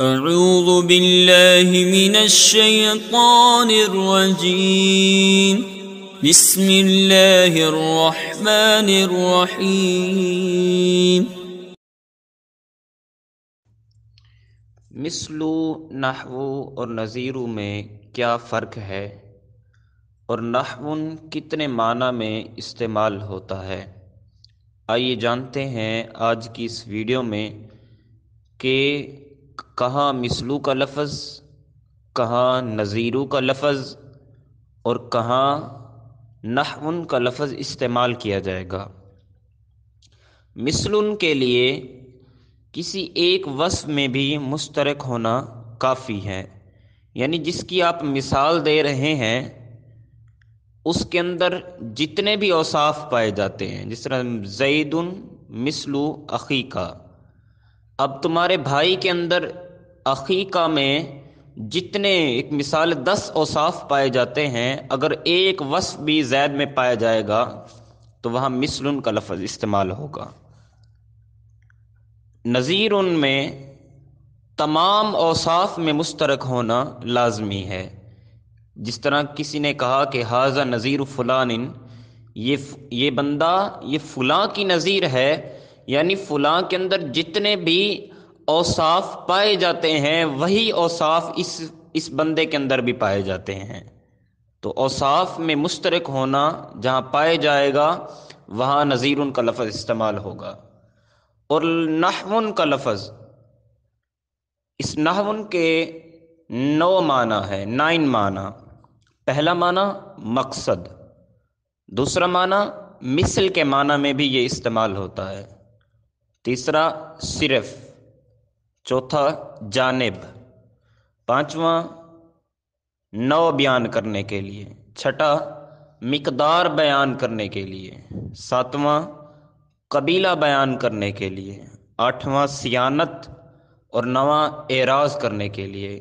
اعوذ باللہ من الشیطان الرجیم بسم اللہ الرحمن الرحیم۔ مثلو، نحو اور نظیرو میں کیا فرق ہے، اور نحون کتنے معنی میں استعمال ہوتا ہے؟ آئیے جانتے ہیں آج کی اس ویڈیو میں کہ کہاں مثلو کا لفظ، کہاں نظیرو کا لفظ اور کہاں نحون کا لفظ استعمال کیا جائے گا۔ مثلن کے لیے کسی ایک وصف میں بھی مشترک ہونا کافی ہے، یعنی جس کی آپ مثال دے رہے ہیں اس کے اندر جتنے بھی اوصاف پائے جاتے ہیں، جس طرح زید مثل اخیکا، اب تمہارے بھائی کے اندر اخیکا میں جتنے ایک مثال 10 اوصاف پائے جاتے ہیں، اگر ایک وصف بھی زید میں پایا جائے گا تو وہاں مثلن کا لفظ استعمال ہوگا۔ نظیر میں تمام اوصاف میں مشترک ہونا لازمی ہے، جس طرح کسی نے کہا کہ ھذا نظیر فلان، یہ بندہ یہ فلاں کی نظیر ہے، یعنی فلاں کے اندر جتنے بھی اوصاف پائے جاتے ہیں وہی اوصاف اس بندے کے اندر بھی پائے جاتے ہیں۔ تو اوصاف میں مشترک ہونا جہاں پائے جائے گا وہاں نظیر کا لفظ استعمال ہوگا۔ اور نحون کا لفظ، اس نحون کے 9 معنی ہے، 9 معنی۔ پہلا معنی مقصد، دوسرا معنی مثل کے معنی میں بھی یہ استعمال ہوتا ہے، تیسرا صرف، چوتھا جانب، پانچواں نوع بیان کرنے کے لیے، چھٹا مقدار بیان کرنے کے لیے، ساتواں قبیلہ بیان کرنے کے لیے، آٹھواں صیانت اور نواں اعراض کرنے کے لیے۔